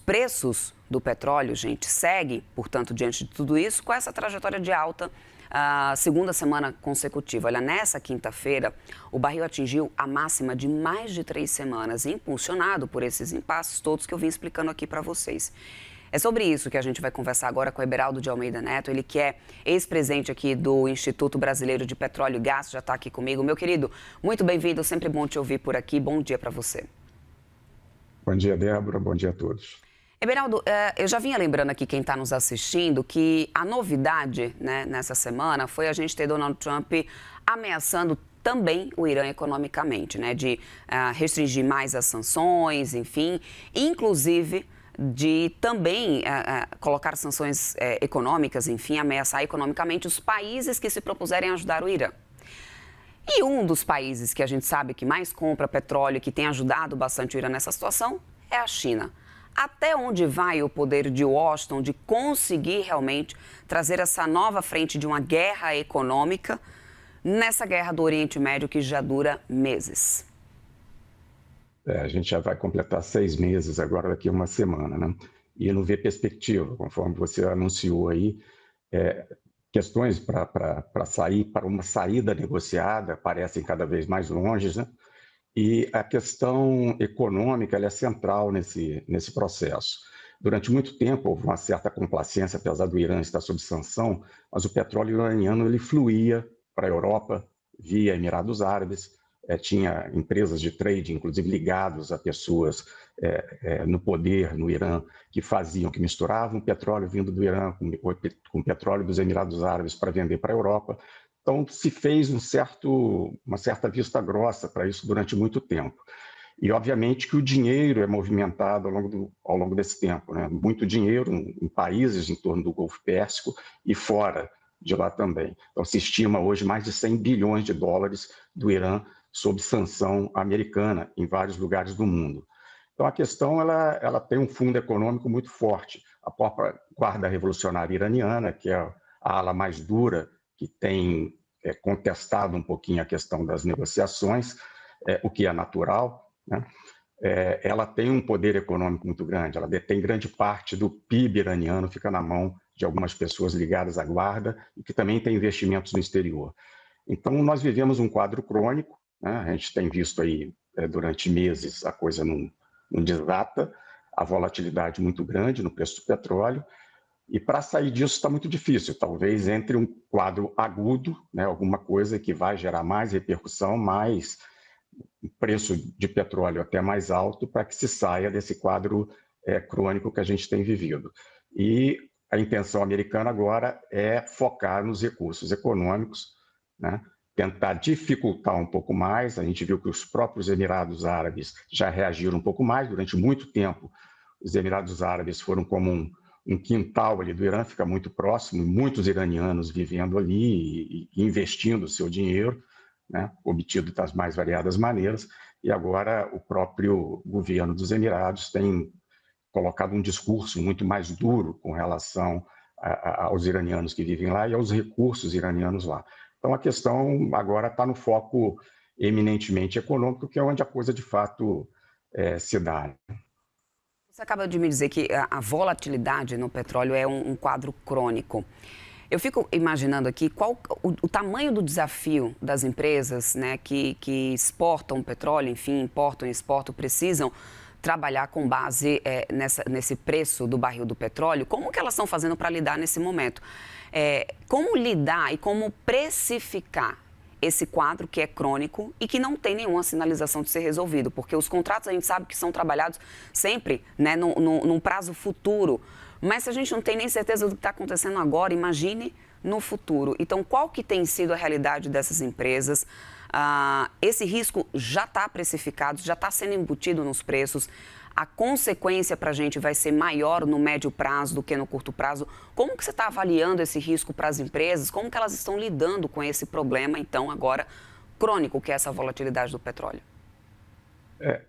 preços do petróleo, gente, seguem, portanto, diante de tudo isso, com essa trajetória de alta, a segunda semana consecutiva. Olha, nessa quinta-feira, o barril atingiu a máxima de mais de 3 semanas, impulsionado por esses impasses todos que eu vim explicando aqui para vocês. É sobre isso que a gente vai conversar agora com o Eberaldo de Almeida Neto, ele que é ex-presidente aqui do Instituto Brasileiro de Petróleo e Gás, já está aqui comigo. Meu querido, muito bem-vindo, sempre bom te ouvir por aqui, bom dia para você. Bom dia, Débora, bom dia a todos. Eberaldo, eu já vinha lembrando aqui quem está nos assistindo que a novidade, né, nessa semana foi a gente ter Donald Trump ameaçando também o Irã economicamente, né, de restringir mais as sanções, enfim, inclusive de também colocar sanções econômicas, enfim, ameaçar economicamente os países que se propuserem ajudar o Irã. E um dos países que a gente sabe que mais compra petróleo e que tem ajudado bastante o Irã nessa situação é a China. Até onde vai o poder de Washington de conseguir realmente trazer essa nova frente de uma guerra econômica nessa guerra do Oriente Médio que já dura meses? A gente já vai completar 6 meses agora, daqui a uma semana, né? E não vê perspectiva, conforme você anunciou aí, questões para sair, para uma saída negociada, parecem cada vez mais longe, né? E a questão econômica ela é central nesse processo. Durante muito tempo houve uma certa complacência, apesar do Irã estar sob sanção, mas o petróleo iraniano ele fluía para a Europa via Emirados Árabes, tinha empresas de trade, inclusive ligados a pessoas no poder no Irã, que misturavam petróleo vindo do Irã com petróleo dos Emirados Árabes para vender para a Europa. Então, se fez uma certa vista grossa para isso durante muito tempo. E, obviamente, que o dinheiro é movimentado ao longo desse tempo, né? Muito dinheiro em países em torno do Golfo Pérsico e fora de lá também. Então, se estima hoje mais de 100 bilhões de dólares do Irã sob sanção americana em vários lugares do mundo. Então, a questão ela tem um fundo econômico muito forte. A própria Guarda Revolucionária Iraniana, que é a ala mais dura, que tem contestado um pouquinho a questão das negociações, o que é natural, né? Ela tem um poder econômico muito grande, ela detém grande parte do PIB iraniano, fica na mão de algumas pessoas ligadas à guarda e que também tem investimentos no exterior. Então, nós vivemos um quadro crônico, né? A gente tem visto aí, durante meses, a coisa não desata, a volatilidade muito grande no preço do petróleo, e para sair disso está muito difícil. Talvez entre um quadro agudo, né, alguma coisa que vai gerar mais repercussão, mais preço de petróleo até mais alto, para que se saia desse quadro crônico que a gente tem vivido. E a intenção americana agora é focar nos recursos econômicos, né, tentar dificultar um pouco mais. A gente viu que os próprios Emirados Árabes já reagiram um pouco mais. Durante muito tempo, os Emirados Árabes foram como um quintal ali do Irã, fica muito próximo, muitos iranianos vivendo ali e investindo o seu dinheiro, né, obtido das mais variadas maneiras, e agora o próprio governo dos Emirados tem colocado um discurso muito mais duro com relação aos iranianos que vivem lá e aos recursos iranianos lá. Então a questão agora está no foco eminentemente econômico, que é onde a coisa de fato se dá. Você acaba de me dizer que a volatilidade no petróleo é um quadro crônico. Eu fico imaginando aqui qual o tamanho do desafio das empresas, né, que exportam petróleo, enfim, importam e exportam, precisam trabalhar com base nesse preço do barril do petróleo. Como que elas estão fazendo para lidar nesse momento? Como lidar e como precificar esse quadro que é crônico e que não tem nenhuma sinalização de ser resolvido, porque os contratos a gente sabe que são trabalhados sempre, né, num prazo futuro, mas se a gente não tem nem certeza do que está acontecendo agora, imagine no futuro. Então, qual que tem sido a realidade dessas empresas? Esse risco já está precificado, já está sendo embutido nos preços. A consequência para a gente vai ser maior no médio prazo do que no curto prazo. Como que você está avaliando esse risco para as empresas? Como que elas estão lidando com esse problema, então, agora, crônico, que é essa volatilidade do petróleo?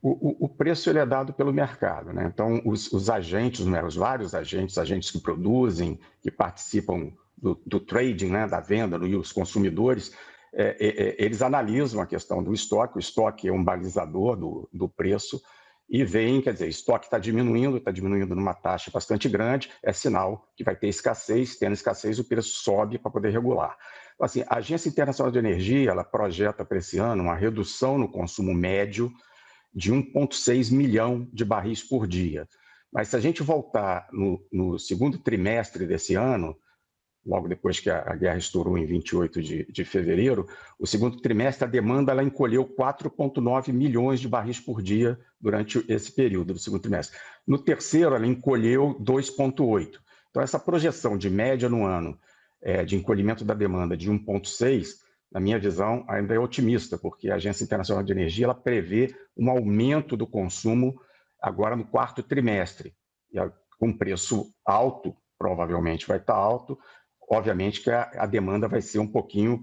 O preço ele é dado pelo mercado, né? Então, os agentes, os vários agentes que produzem, que participam do trading, né, da venda, e os consumidores, eles analisam a questão do estoque. O estoque é um balizador do preço e veem, quer dizer, estoque está diminuindo numa taxa bastante grande, é sinal que vai ter escassez, tendo escassez o preço sobe para poder regular. Então, assim, a Agência Internacional de Energia, ela projeta para esse ano uma redução no consumo médio de 1,6 milhão de barris por dia. Mas se a gente voltar no segundo trimestre desse ano, logo depois que a guerra estourou em 28 de fevereiro, o segundo trimestre a demanda ela encolheu 4,9 milhões de barris por dia durante esse período do segundo trimestre. No terceiro, ela encolheu 2,8. Então, essa projeção de média no ano de encolhimento da demanda de 1,6, na minha visão, ainda é otimista, porque a Agência Internacional de Energia ela prevê um aumento do consumo agora no quarto trimestre, com preço alto, provavelmente vai estar alto, obviamente que a demanda vai ser um pouquinho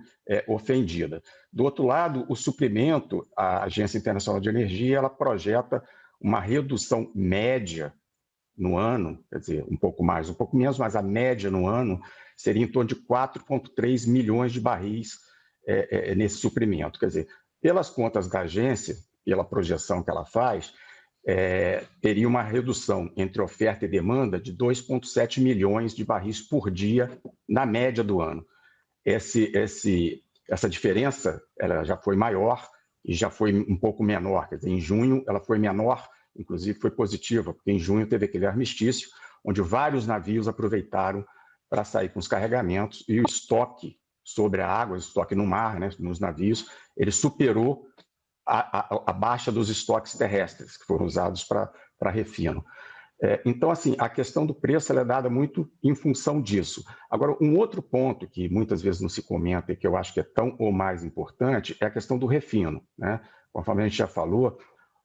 ofendida. Do outro lado, o suprimento, a Agência Internacional de Energia, ela projeta uma redução média no ano, quer dizer, um pouco mais, um pouco menos, mas a média no ano seria em torno de 4,3 milhões de barris nesse suprimento. Quer dizer, pelas contas da agência, pela projeção que ela faz, teria uma redução entre oferta e demanda de 2,7 milhões de barris por dia na média do ano. Essa diferença ela já foi maior e já foi um pouco menor. Quer dizer, em junho ela foi menor, inclusive foi positiva, porque em junho teve aquele armistício, onde vários navios aproveitaram para sair com os carregamentos e o estoque sobre a água, o estoque no mar, né, nos navios, ele superou a baixa dos estoques terrestres, que foram usados para refino. Então, assim, a questão do preço ela é dada muito em função disso. Agora, um outro ponto que muitas vezes não se comenta e que eu acho que é tão ou mais importante é a questão do refino, né? Conforme a gente já falou,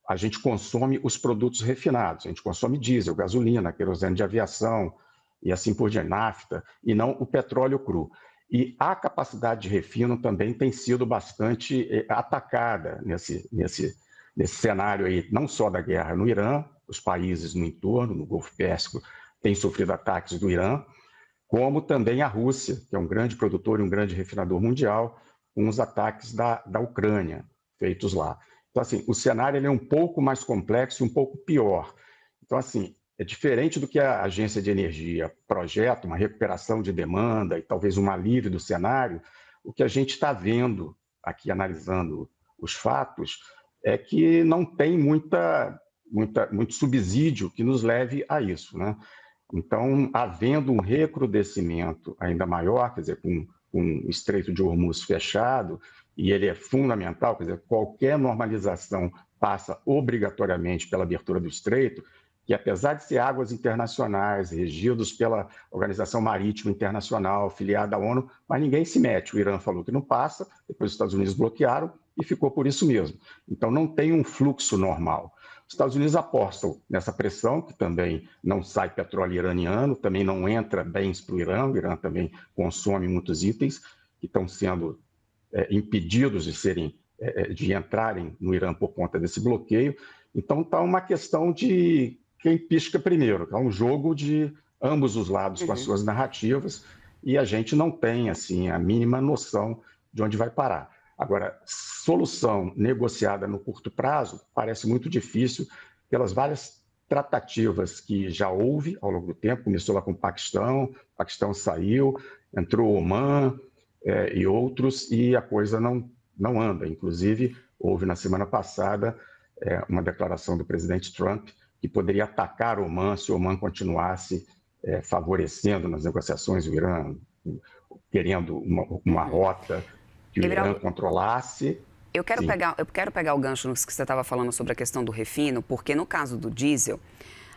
a gente consome os produtos refinados, a gente consome diesel, gasolina, querosene de aviação e assim por diante, nafta, e não o petróleo cru. E a capacidade de refino também tem sido bastante atacada nesse cenário aí, não só da guerra no Irã, os países no entorno, no Golfo Pérsico, têm sofrido ataques do Irã, como também a Rússia, que é um grande produtor e um grande refinador mundial, com os ataques da Ucrânia feitos lá. Então, assim, o cenário ele é um pouco mais complexo e um pouco pior. Então, assim, é diferente do que a agência de energia projeta, uma recuperação de demanda e talvez um alívio do cenário. O que a gente está vendo aqui, analisando os fatos, é que não tem muito subsídio que nos leve a isso, né? Então, havendo um recrudescimento ainda maior, quer dizer, com o Estreito de Hormuz fechado, e ele é fundamental, quer dizer, qualquer normalização passa obrigatoriamente pela abertura do Estreito, que apesar de ser águas internacionais, regidos pela Organização Marítima Internacional, filiada à ONU, mas ninguém se mete. O Irã falou que não passa, depois os Estados Unidos bloquearam e ficou por isso mesmo. Então, não tem um fluxo normal. Os Estados Unidos apostam nessa pressão, que também não sai petróleo iraniano, também não entra bens para o Irã também consome muitos itens que estão sendo impedidos de entrarem no Irã por conta desse bloqueio. Então, está uma questão de quem pisca primeiro. É um jogo de ambos os lados com as suas narrativas e a gente não tem assim a mínima noção de onde vai parar. Agora, solução negociada no curto prazo parece muito difícil pelas várias tratativas que já houve ao longo do tempo. Começou lá com o Paquistão saiu, entrou o Omã e outros, e a coisa não anda. Inclusive, houve na semana passada uma declaração do presidente Trump que poderia atacar o Omã se o Omã continuasse favorecendo nas negociações o Irã, querendo uma rota que o Irã controlasse. Eu quero pegar o gancho no que você estava falando sobre a questão do refino, porque no caso do diesel,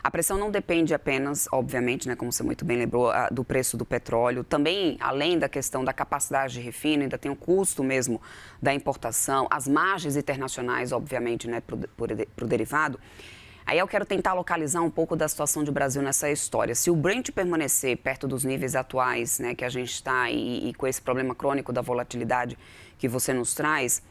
a pressão não depende apenas, obviamente, né, como você muito bem lembrou, do preço do petróleo. Também, além da questão da capacidade de refino, ainda tem o custo mesmo da importação, as margens internacionais, obviamente, né, para o derivado. Aí eu quero tentar localizar um pouco da situação do Brasil nessa história. Se o Brent permanecer perto dos níveis atuais, né, que a gente está e com esse problema crônico da volatilidade que você nos traz,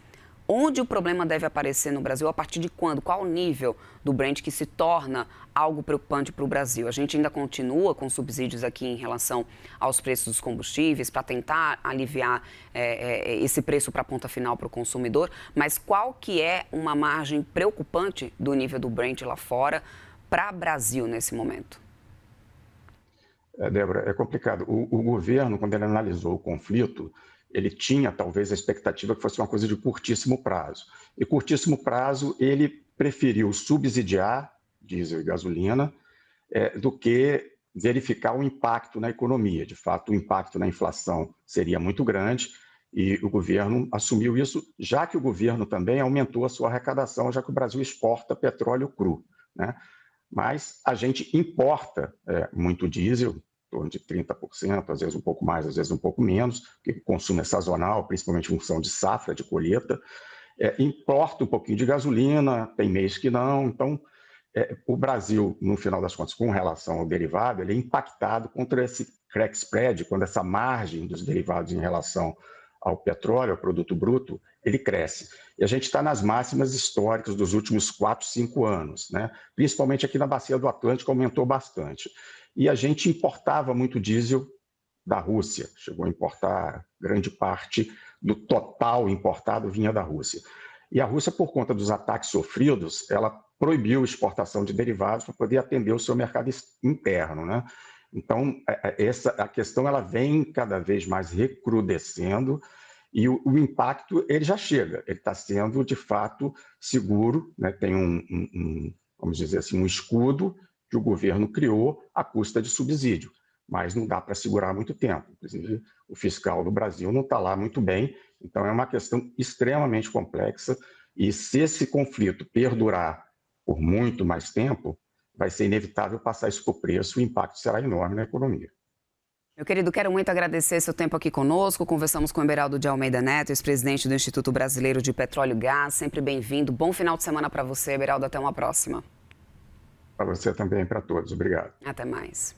Onde o problema deve aparecer no Brasil? A partir de quando? Qual o nível do Brent que se torna algo preocupante para o Brasil? A gente ainda continua com subsídios aqui em relação aos preços dos combustíveis para tentar aliviar esse preço para a ponta final para o consumidor, mas qual que é uma margem preocupante do nível do Brent lá fora para o Brasil nesse momento? Débora, é complicado. O governo, quando ele analisou o conflito, ele tinha talvez a expectativa que fosse uma coisa de curtíssimo prazo. E curtíssimo prazo, ele preferiu subsidiar diesel e gasolina do que verificar o impacto na economia. De fato, o impacto na inflação seria muito grande e o governo assumiu isso, já que o governo também aumentou a sua arrecadação, já que o Brasil exporta petróleo cru, né? Mas a gente importa muito diesel, em torno de 30%, às vezes um pouco mais, às vezes um pouco menos, porque o consumo é sazonal, principalmente em função de safra, de colheita. Importa um pouquinho de gasolina, tem mês que não. Então, o Brasil, no final das contas, com relação ao derivado, ele é impactado contra esse crack spread, quando essa margem dos derivados em relação ao petróleo, ao produto bruto, ele cresce. E a gente está nas máximas históricas dos últimos 4, 5 anos, né? Principalmente aqui na Bacia do Atlântico, aumentou bastante. E a gente importava muito diesel da Rússia, chegou a importar grande parte do total importado vinha da Rússia. E a Rússia, por conta dos ataques sofridos, ela proibiu a exportação de derivados para poder atender o seu mercado interno, né? Então, a questão ela vem cada vez mais recrudescendo e o impacto ele já chega, ele está sendo de fato seguro, né? Tem vamos dizer assim, um escudo que o governo criou à custa de subsídio, mas não dá para segurar muito tempo. Inclusive, o fiscal do Brasil não está lá muito bem, então é uma questão extremamente complexa e se esse conflito perdurar por muito mais tempo, vai ser inevitável passar isso por preço e o impacto será enorme na economia. Meu querido, quero muito agradecer seu tempo aqui conosco. Conversamos com o Beraldo de Almeida Neto, ex-presidente do Instituto Brasileiro de Petróleo e Gás. Sempre bem-vindo. Bom final de semana para você, Beraldo. Até uma próxima. Para você também, para todos. Obrigado. Até mais.